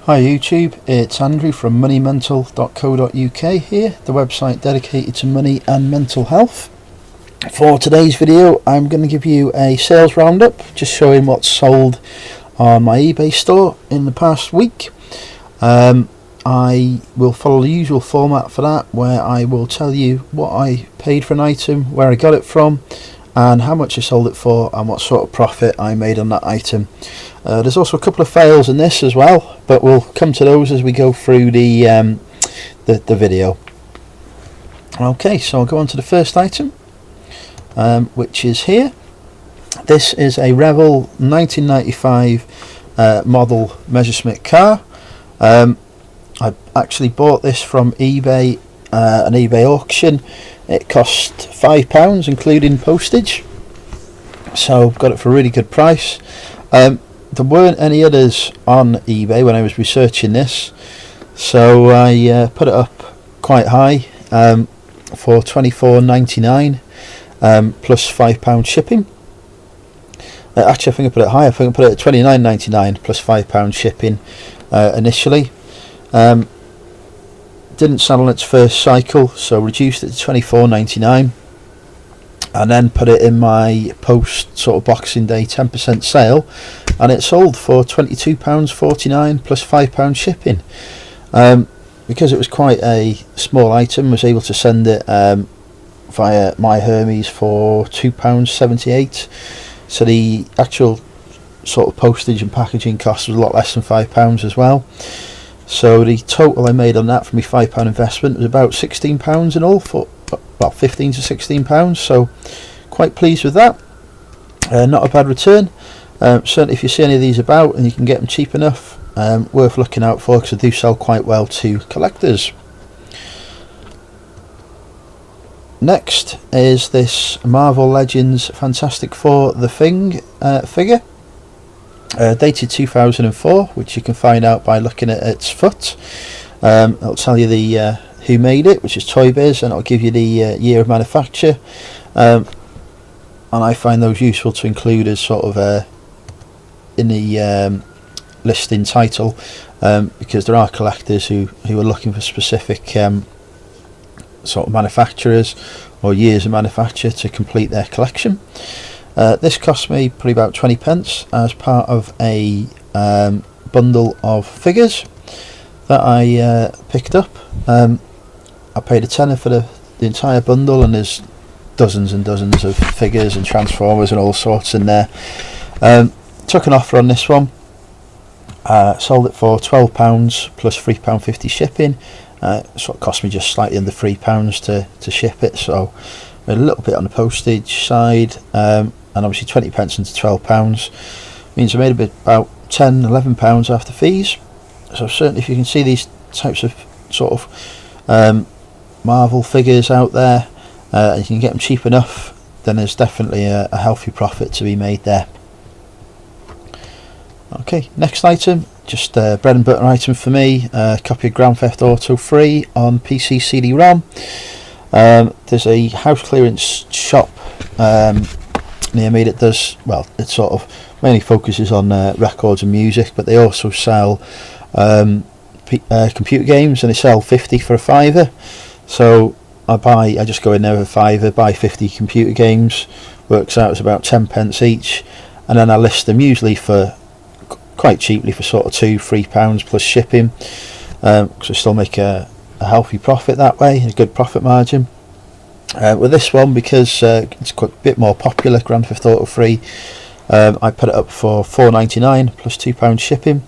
Hi YouTube, it's Andrew from moneymental.co.uk here, the website dedicated to money and mental health. For today's video I'm going to give you a sales roundup, just showing what's sold on my eBay store in the past week. I will follow the usual format for that, where I will tell you what I paid for an item, where I got it from, and how much I sold it for, and what sort of profit I made on that item. There's also a couple of fails in this as well, but we'll come to those as we go through the video. Okay, so I'll go on to the first item, which is here. This is a Rebel 1995 model Messerschmitt car. I actually bought this from eBay, an eBay auction. It cost £5 including postage, so got it for a really good price. There weren't any others on eBay when I was researching this, so I put it up quite high for £24.99 plus £5 shipping. Actually, I think I put it higher. I think I put it at £29.99 plus £5 shipping initially. Didn't sell on its first cycle, so reduced it to £24.99. and then put it in my post sort of Boxing Day 10% sale, and it sold for £22.49 plus £5 shipping. Because it was quite a small item, I was able to send it via My Hermes for £2.78, so the actual sort of postage and packaging cost was a lot less than £5 as well. So the total I made on that from my £5 investment was about £16 in all, for about £15 to £16, so quite pleased with that. Not a bad return. Certainly if you see any of these about and you can get them cheap enough, worth looking out for, because they do sell quite well to collectors. Next is this Marvel Legends Fantastic Four The Thing figure, dated 2004, which you can find out by looking at its foot. It'll tell you the who made it, which is Toy Biz, and it'll give you the year of manufacture, and I find those useful to include as sort of in the listing title, because there are collectors who are looking for specific sort of manufacturers or years of manufacture to complete their collection. This cost me probably about 20p as part of a bundle of figures that I picked up. I paid £10 for the entire bundle, and there's dozens and dozens of figures and Transformers and all sorts in there. Took an offer on this one, sold it for £12 plus £3.50 shipping. So it cost me just slightly under £3 to ship it, so a little bit on the postage side, and obviously 20p into £12 means I made about £10-11 after fees. So certainly if you can see these types of sort of Marvel figures out there, and you can get them cheap enough, then there's definitely a healthy profit to be made there. Okay, next item, just a bread and butter item for me, a copy of Grand Theft Auto 3 on PC CD-ROM. There's a house clearance shop near me that does, well, it sort of mainly focuses on records and music, but they also sell computer games, and they sell 50 for a £5. So I just go in there with a £5, buy 50 computer games, works out as about 10p each, and then I list them usually for quite cheaply for sort of £2-3 plus shipping, because I still make a healthy profit that way, a good profit margin. With this one, because it's quite a bit more popular, Grand Theft Auto 3, I put it up for £4.99 plus £2 shipping.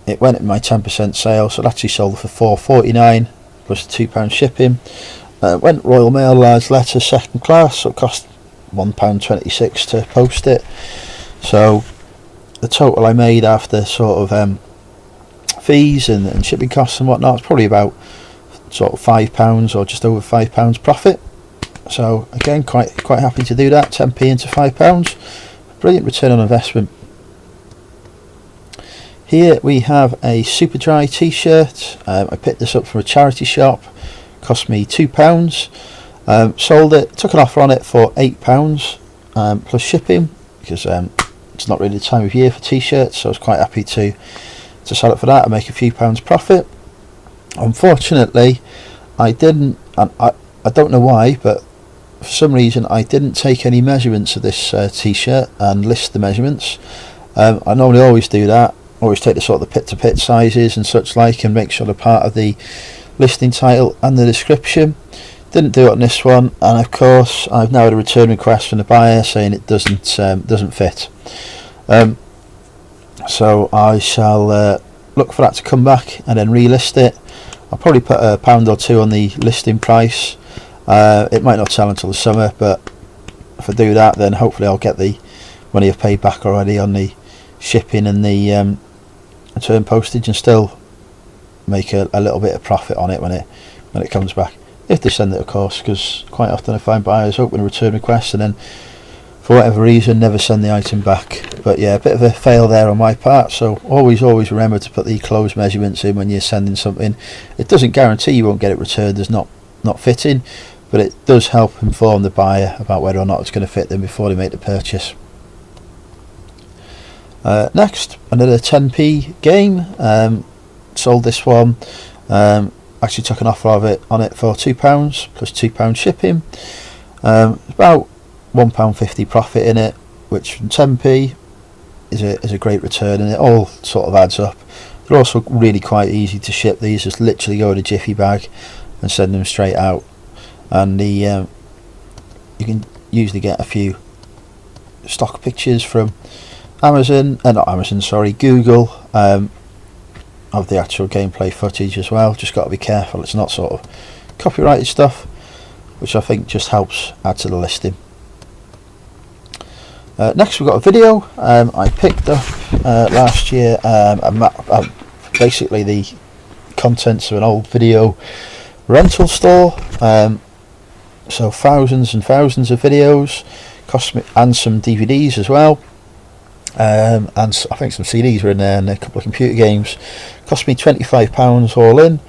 It went in my 10% sale, so it actually sold for £4.49 plus £2 shipping. Went Royal Mail large letter second class, so it cost £1.26 to post it. So the total I made after sort of fees and shipping costs and whatnot is probably about sort of £5 or just over £5 profit. So again, quite happy to do that. 10p into £5, brilliant return on investment. Here we have a Superdry t-shirt. I picked this up from a charity shop, cost me £2. Sold it, took an offer on it for £8 plus shipping, because it's not really the time of year for t-shirts, so I was quite happy to to sell it for that and make a few pounds profit. Unfortunately, I didn't, and I don't know why, but for some reason I didn't take any measurements of this t-shirt and list the measurements. I normally always do that, always take the sort of the pit to pit sizes and such like, and make sure they're part of the listing title and the description. Didn't do it on this one, and of course I've now had a return request from the buyer saying it doesn't fit. So I shall look for that to come back and then relist it. I'll probably put £1 or £2 on the listing price. It might not sell until the summer, but if I do that, then hopefully I'll get the money I've paid back already on the shipping and the return postage, and still make a little bit of profit on it when it comes back, if they send it, of course, because quite often I find buyers open a return request and then for whatever reason never send the item back. But yeah, a bit of a fail there on my part, so always remember to put the clothes measurements in when you're sending something. It doesn't guarantee you won't get it returned as not fitting, but it does help inform the buyer about whether or not it's going to fit them before they make the purchase. Next, another 10p game. Sold this one. Actually took an offer of it on it for £2 plus £2 shipping. About £1.50 profit in it, which from 10p is a great return, and it all sort of adds up. They're also really quite easy to ship. These just literally go in a jiffy bag and send them straight out, and you can usually get a few stock pictures from Google of the actual gameplay footage as well. Just got to be careful it's not sort of copyrighted stuff, which I think just helps add to the listing. Next we've got a video. I picked up last year basically the contents of an old video rental store, so thousands and thousands of videos, cost me, and some DVDs as well, and I think some CDs were in there, and a couple of computer games. Cost me £25 all in.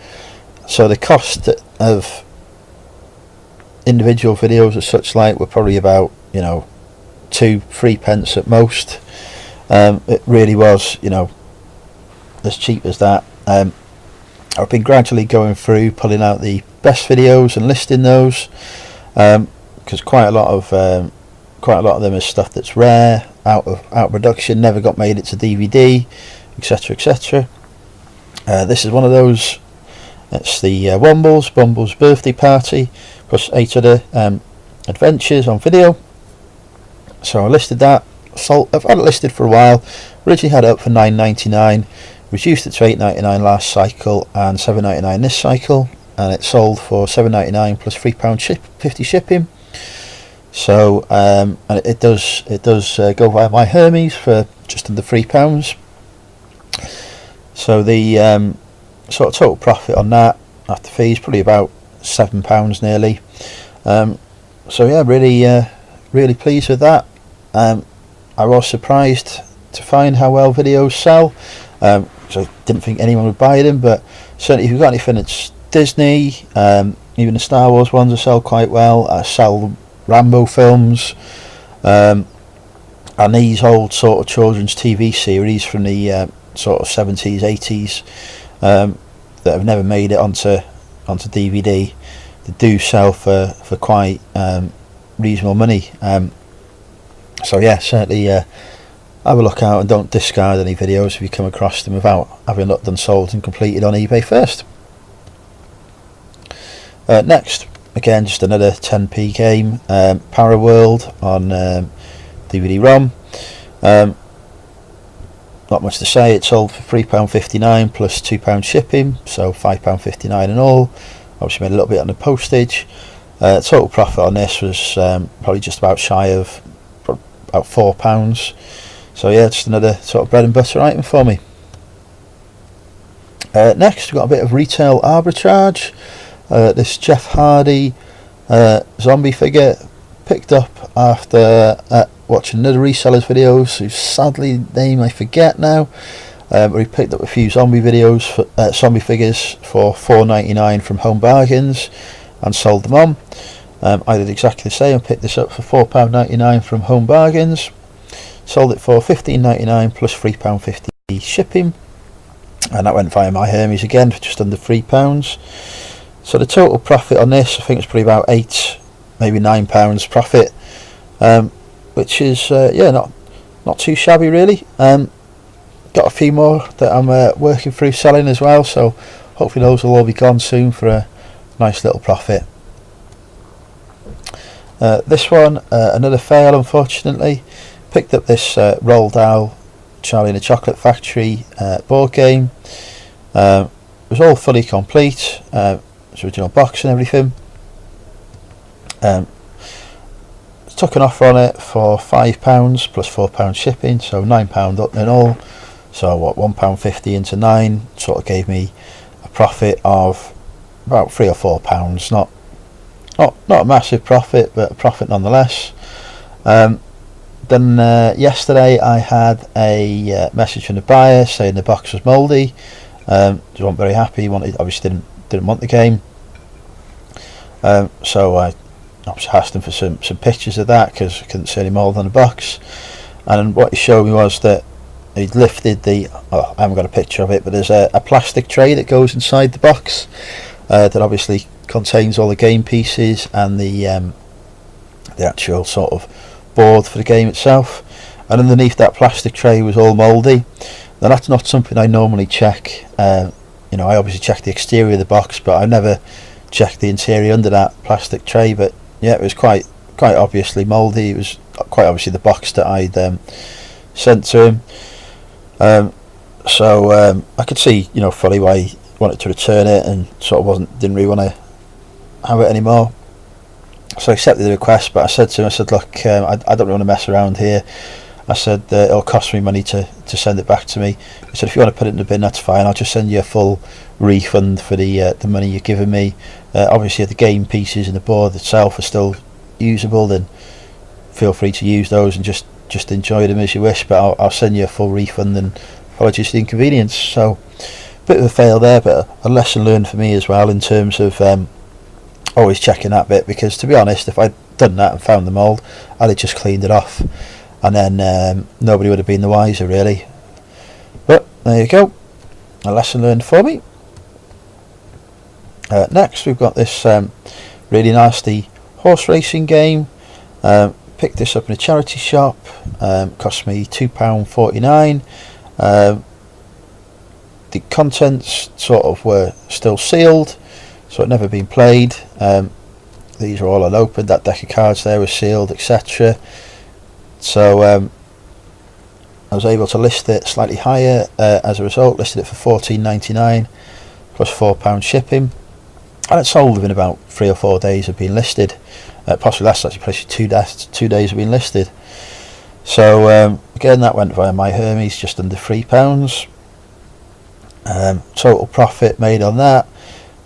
So the cost of individual videos as such like were probably about 2-3 pence at most. It really was as cheap as that. I've been gradually going through pulling out the best videos and listing those, because quite a lot of them is stuff that's rare, out of production, never got made it to DVD, etc, etc. This is one of those. It's the Bumble's birthday party plus 8 other adventures on video. So I listed that. I've had it listed for a while. Originally had it up for £9.99, reduced it to £8.99 last cycle and £7.99 this cycle, and it sold for £7.99 plus £3.50 shipping. So and it does go via my Hermes for just under £3. So the sort of total profit on that after fees probably about £7 nearly. So yeah, really pleased with that. I was surprised to find how well videos sell, because I didn't think anyone would buy them, but certainly if you've got anything that's Disney, even the Star Wars ones will sell quite well. I sell Rambo films, and these old sort of children's TV series from the sort of 70s, 80s, that have never made it onto DVD. They do sell for quite reasonable money. So yeah, certainly have a look out, and don't discard any videos if you come across them without having looked and sold and completed on eBay first. Next, again, just another 10p game, Para World on DVD-ROM. Not much to say. It sold for £3.59 plus £2 shipping, so £5.59 in all. Obviously made a little bit on the postage. Total profit on this was probably just about shy of about £4. So yeah, just another sort of bread and butter item for me. Next, we've got a bit of retail arbitrage. This Jeff Hardy zombie figure, picked up after watching another reseller's videos, whose sadly name I forget now, but he picked up a few zombie figures for £4.99 from Home Bargains and sold them on. I did exactly the same. I picked this up for £4.99 from Home Bargains, sold it for £15.99 plus £3.50 shipping. and that went via my Hermes again for just under £3. So the total profit on this, I think it's probably about £8, maybe £9 profit, which is not too shabby really. Got a few more that I'm working through selling as well, so hopefully those will all be gone soon for a nice little profit. This one, another fail unfortunately. Picked up this Roald Dahl Charlie and the Chocolate Factory board game. It was all fully complete, its original box and everything. Took an offer on it for £5 plus £4 shipping, so £9 up in all. So what, £1.50 into 9 sort of gave me a profit of about £3 or £4. Not a massive profit, but a profit nonetheless. Then yesterday I had a message from the buyer saying the box was mouldy. He wasn't very happy. He obviously didn't want the game. So I obviously asked him for some pictures of that because I couldn't see any mould on the box. And what he showed me was that he'd lifted I haven't got a picture of it, but there's a plastic tray that goes inside the box that obviously contains all the game pieces and the actual sort of board for the game itself, and underneath that plastic tray was all mouldy. Now that's not something I normally check. I obviously check the exterior of the box, but I never checked the interior under that plastic tray. But yeah, it was quite obviously mouldy. It was quite obviously the box that I'd sent to him. So I could see fully why he wanted to return it and sort of didn't really want to have it anymore. So I accepted the request, but I said to him, look, I don't really want to mess around here. I said it'll cost me money to send it back to me. He said if you want to put it in the bin, that's fine. I'll just send you a full refund for the money you're giving me. Obviously if the game pieces and the board itself are still usable, then feel free to use those and just enjoy them as you wish, but I'll send you a full refund and apologies for the inconvenience. So a bit of a fail there, but a lesson learned for me as well in terms of always checking that bit, because to be honest, if I'd done that and found the mould, I'd have just cleaned it off and then nobody would have been the wiser really. But there you go, a lesson learned for me. Next we've got this really nasty horse racing game. Picked this up in a charity shop. Cost me £2.49. The contents sort of were still sealed, so it never been played. These are all unopened. That deck of cards there was sealed, etc. So I was able to list it slightly higher as a result. Listed it for £14.99 plus £4 shipping, and it sold within about 3 or 4 days of being listed. Possibly less, actually, probably 2 days of being listed. So again, that went via my Hermes, just under £3. Total profit made on that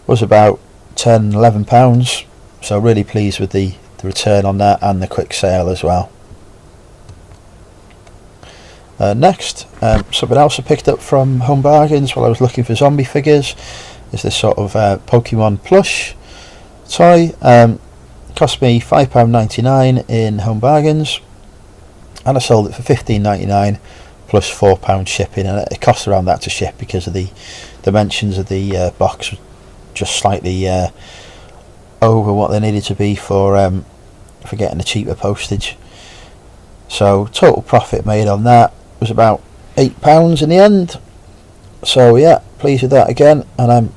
was about £10-11. So really pleased with the return on that and the quick sale as well. Next, something else I picked up from Home Bargains while I was looking for zombie figures is this sort of Pokemon Plush toy. Cost me £5.99 in Home Bargains, and I sold it for £15.99 plus £4 shipping, and it cost around that to ship because of the dimensions of the box just slightly over what they needed to be for getting the cheaper postage. So total profit made on that was about £8 in the end. So yeah, pleased with that again, and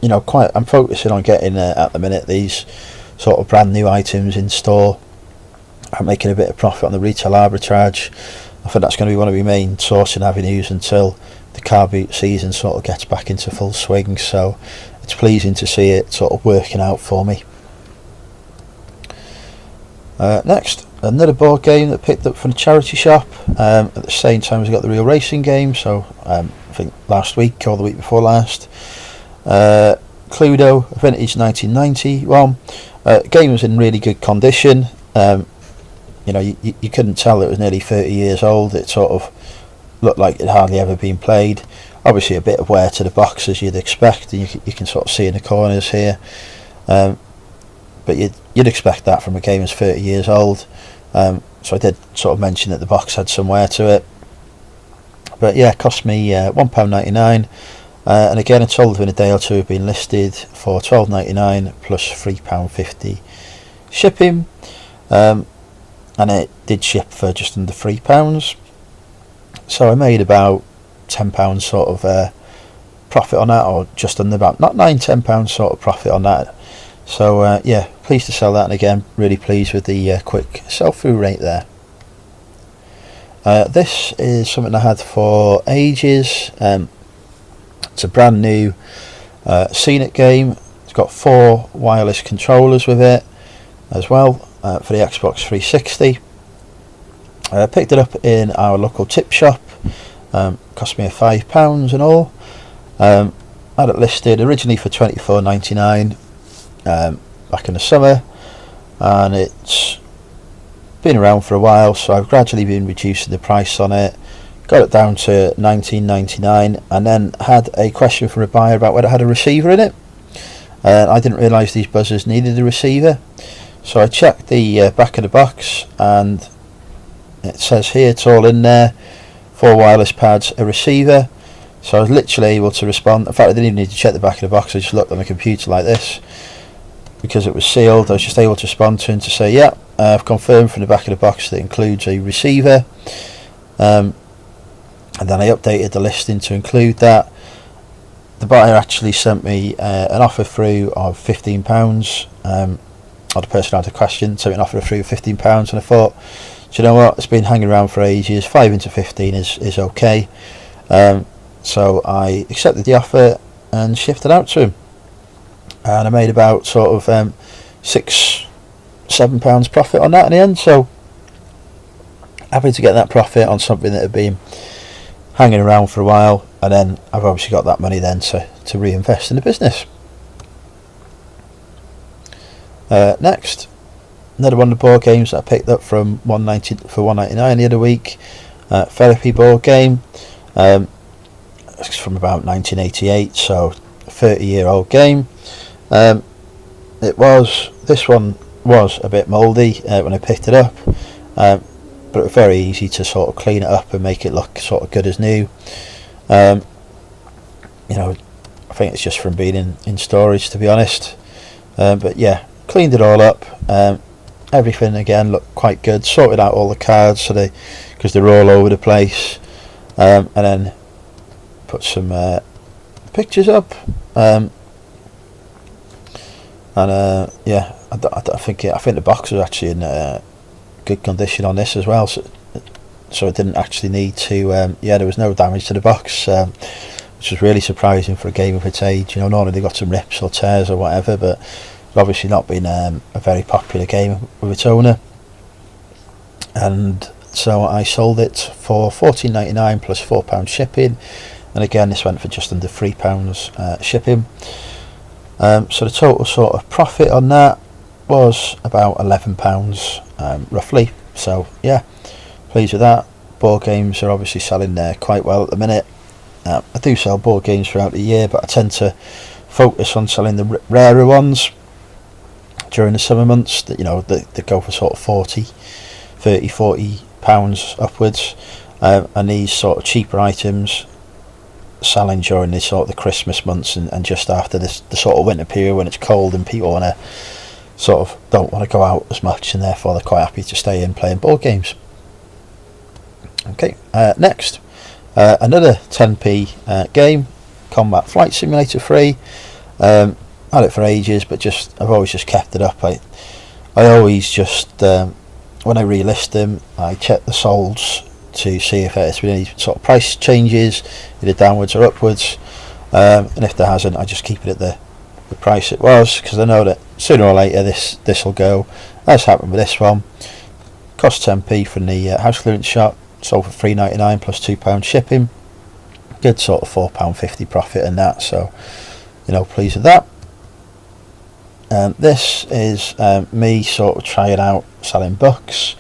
I'm focusing on getting at the minute these sort of brand new items in store. I'm making a bit of profit on the retail arbitrage. I think that's going to be one of my main sourcing avenues until the car boot season sort of gets back into full swing. So it's pleasing to see it sort of working out for me. Next, another board game that picked up from the charity shop at the same time as I got the real racing game. So I think last week or the week before last, Cluedo, vintage 1991. Game was in really good condition. You couldn't tell it was nearly 30 years old. It sort of looked like it hardly ever been played. Obviously a bit of wear to the box as you'd expect, and you can sort of see in the corners here. But you'd expect that from a game that's 30 years old. So I did sort of mention that the box had some wear to it. But yeah, it cost me £1.99, and again I told within a day or two have been listed for £12.99 plus £3.50 shipping, and it did ship for just under £3. So I made about £10 sort of profit on that, or just under about not £9-10 sort of profit on that. So yeah, pleased to sell that, and again really pleased with the quick sell through rate there. This is something I had for ages. It's a brand new Scenic game. It's got 4 wireless controllers with it as well for the Xbox 360. I picked it up in our local tip shop. Cost me £5 and all. I had it listed originally for £24.99 back in the summer, and it's been around for a while, so I've gradually been reducing the price on it. Got it down to £19.99, and then had a question from a buyer about whether it had a receiver in it. I didn't realise these buzzers needed a receiver, so I checked the back of the box, and it says here it's all in there: 4 wireless pads, a receiver. So I was literally able to respond. In fact, I didn't even need to check the back of the box. I just looked on the computer like this, because it was sealed. I was just able to respond to him to say, yeah, I've confirmed from the back of the box that it includes a receiver. And then I updated the listing to include that. The buyer actually sent me an offer through of £15. Or the person had a question, sent me an offer through of £15, and I thought, do you know what, it's been hanging around for ages, 5 into 15 is okay. So I accepted the offer and shipped it out to him, and I made about sort of £6-7 profit on that in the end. So happy to get that profit on something that had been hanging around for a while, and then I've obviously got that money then to reinvest in the business. Next, another one of the board games that I picked up from £1.99 the other week. Therapy board game. It's from about 1988, so a 30-year-old game. This one was a bit mouldy when I picked it up, but it was very easy to sort of clean it up and make it look sort of good as new. I think it's just from being in storage, to be honest. But yeah, cleaned it all up. Everything again looked quite good. Sorted out all the cards because they're all over the place, and then put some pictures up. Yeah, I think the box was actually in good condition on this as well. So it didn't actually need to. There was no damage to the box, which was really surprising for a game of its age. Normally they got some rips or tears or whatever, but it's obviously not been a very popular game with its owner. And so I sold it for £14.99 plus £4 shipping, and again this went for just under £3 shipping. So the total sort of profit on that was about £11 roughly. So yeah, pleased with that. Board games are obviously selling there quite well at the minute. I do sell board games throughout the year, but I tend to focus on selling the rarer ones during the summer months. That they go for sort of £40 upwards, and these sort of cheaper items selling during the sort of the Christmas months and just after the sort of winter period when it's cold and people don't want to go out as much, and therefore they're quite happy to stay in playing board games. Okay, next, another 10p game, Combat Flight Simulator 3. Had it for ages, but I've always just kept it up. I always just when I relist them, I check the solds to see if there's been any sort of price changes, either downwards or upwards, and if there hasn't, I just keep it at the price it was, because I know that sooner or later this will go. That's happened with this one. Cost 10p from the house clearance shop, sold for £3.99 plus £2 shipping. Good sort of £4.50 profit in that, so pleased with that. This is me sort of trying out selling books.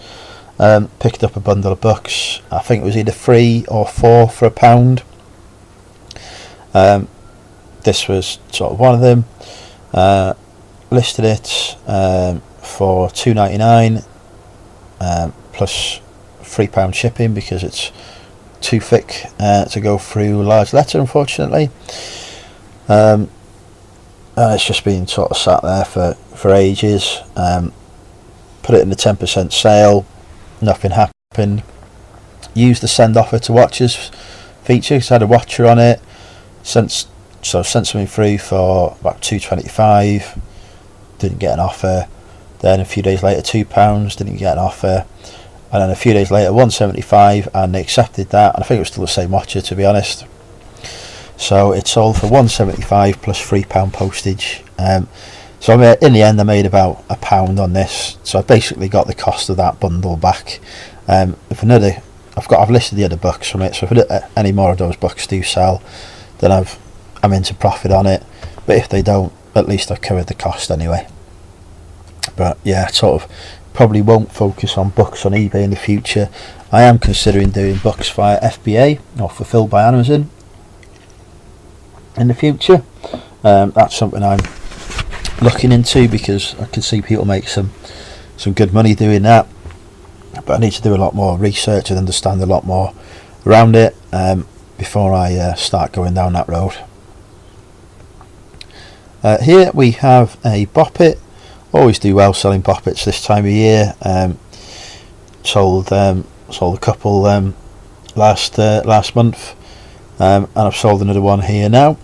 Picked up a bundle of books. I think it was either 3 or 4 for £1. This was sort of one of them. Listed it for £2.99 plus £3 shipping, because it's too thick to go through large letter, unfortunately. And it's just been sort of sat there for ages. Put it in the 10% sale, nothing happened. Used the send offer to watchers feature because I had a watcher on it. Sent something through for about £2.25, didn't get an offer. Then a few days later £2, didn't get an offer. And then a few days later £1.75, and they accepted that. And I think it was still the same watcher, to be honest. So it sold for £1.75 plus £3 postage. So in the end I made about £1 on this. So I basically got the cost of that bundle back. If I've listed the other books from it, so if any more of those books do sell, then I'm into profit on it. But if they don't, at least I've covered the cost anyway. But yeah, sort of probably won't focus on books on eBay in the future. I am considering doing books via FBA or fulfilled by Amazon in the future. That's something I'm looking into because I can see people make some good money doing that. But I need to do a lot more research and understand a lot more around it before I start going down that road. Here we have a Boppet. Always do well selling Boppets this time of year. Sold a couple last month, and I've sold another one here now.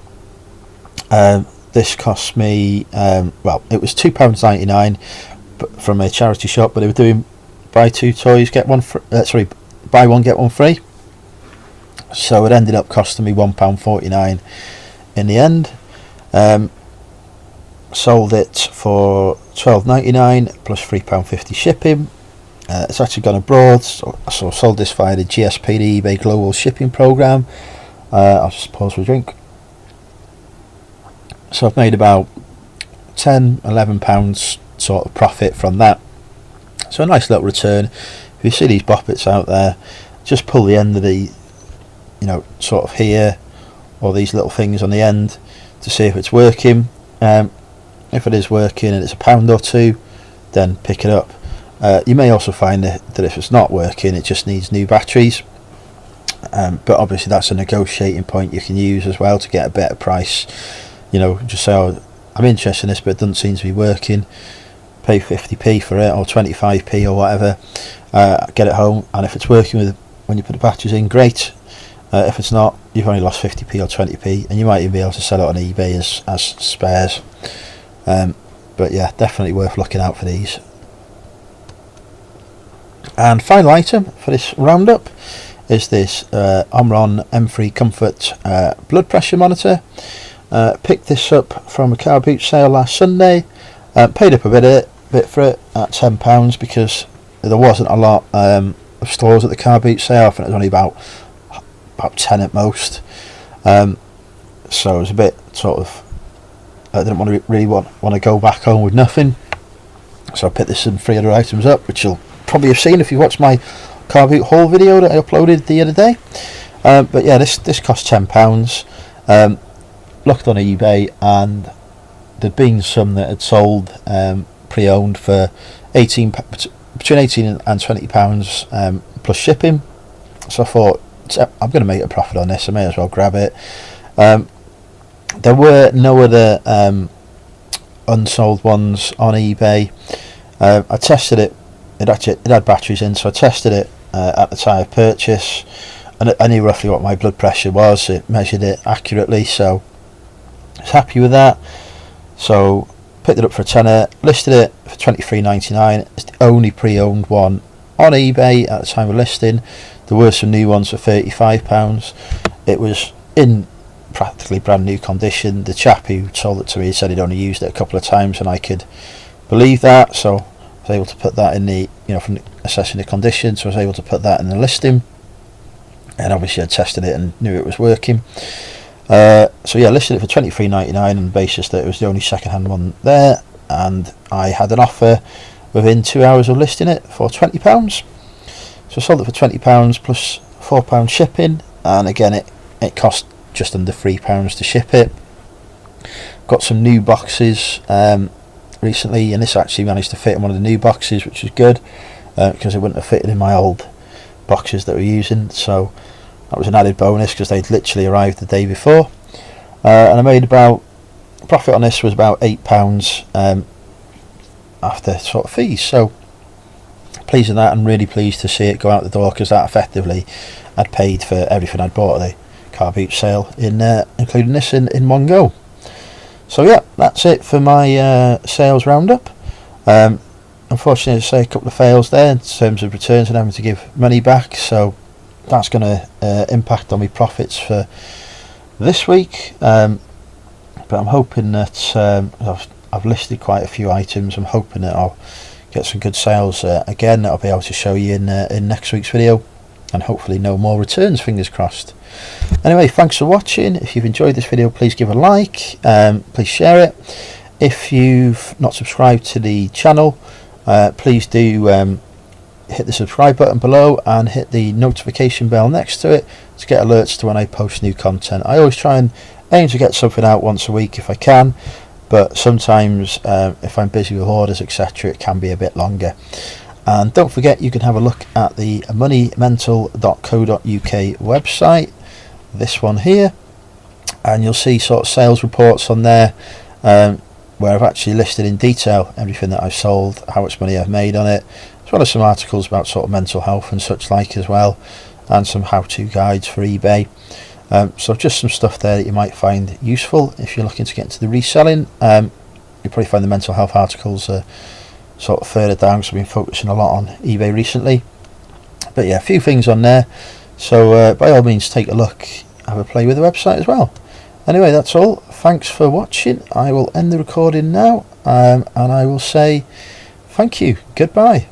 This cost me it was £2.99 from a charity shop, but they were doing buy two toys get one buy one get one free. So it ended up costing me £1.49 in the end. Sold it for £12.99 plus £3.50 shipping. It's actually gone abroad, so sold this via the GSP, the eBay Global Shipping Program. I'll just pause for a drink. So I've made about £10-11 sort of profit from that. So a nice little return. If you see these Boppets out there, just pull the end of the, sort of here, or these little things on the end to see if it's working. If it is working and it's £1 or £2, then pick it up. You may also find that if it's not working, it just needs new batteries. But obviously that's a negotiating point you can use as well to get a better price. Just say, I'm interested in this, but it doesn't seem to be working. Pay 50p for it, or 25p or whatever. Get it home, and if it's working when you put the batteries in, great. If it's not, you've only lost 50p or 20p, and you might even be able to sell it on eBay as spares. But yeah, definitely worth looking out for these. And final item for this roundup is this Omron M3 Comfort blood pressure monitor. Picked this up from a car boot sale last Sunday. Paid up a bit for it at £10 because there wasn't a lot of stores at the car boot sale. I think it was only about 10 at most. So it was a bit sort of, I didn't really want to go back home with nothing. So I picked this and 3 other items up, which you'll probably have seen if you watched my car boot haul video that I uploaded the other day. But yeah, this cost £10. Looked on eBay, and there'd been some that had sold pre-owned for between £18 and £20 plus shipping. So I thought, I'm going to make a profit on this, I may as well grab it. There were no other unsold ones on eBay. I tested it. It had batteries in, so I tested it at the time of purchase, and I knew roughly what my blood pressure was. It measured it accurately, so I was happy with that. So picked it up for a tenner, listed it for £23.99. It's the only pre-owned one on eBay at the time of listing. There were some new ones for £35. It was in practically brand new condition. The chap who sold it to me said he'd only used it a couple of times, and I could believe that. So I was able to put that in the, from assessing the condition, so I was able to put that in the listing. And obviously I tested it and knew it was working. So yeah, I listed it for £23.99 on the basis that it was the only second-hand one there, and I had an offer within 2 hours of listing it for £20. So I sold it for £20 plus £4 shipping, and again it cost just under £3 to ship it. Got some new boxes recently, and this actually managed to fit in one of the new boxes, which was good, because it wouldn't have fitted in my old boxes that we're using. So That was an added bonus because they'd literally arrived the day before. And I made about, profit on this was about £8 after sort of fees. So pleased with that, and really pleased to see it go out the door, because that effectively I'd paid for everything I'd bought at the car boot sale, including this in one go. So yeah, that's it for my sales roundup. Unfortunately, I say a couple of fails there in terms of returns and having to give money back, so that's going to impact on my profits for this week. But I'm hoping that I've listed quite a few items. I'm hoping that I'll get some good sales again that I'll be able to show you in next week's video, and hopefully no more returns, fingers crossed. Anyway, thanks for watching. If you've enjoyed this video, please give a like, please share it. If you've not subscribed to the channel, please do hit the subscribe button below and hit the notification bell next to it to get alerts to when I post new content. I always try and aim to get something out once a week if I can, but sometimes if I'm busy with orders, etc., it can be a bit longer. And don't forget, you can have a look at the moneymental.co.uk website, this one here, and you'll see sort of sales reports on there, where I've actually listed in detail everything that I've sold, how much money I've made on it, as well as some articles about sort of mental health and such like as well, and some how-to guides for eBay. So just some stuff there that you might find useful if you're looking to get into the reselling. You'll probably find the mental health articles sort of further down, because I've been focusing a lot on eBay recently. But yeah, a few things on there, so by all means take a look, have a play with the website as well. Anyway, that's all. Thanks for watching. I will end the recording now, and I will say thank you. Goodbye.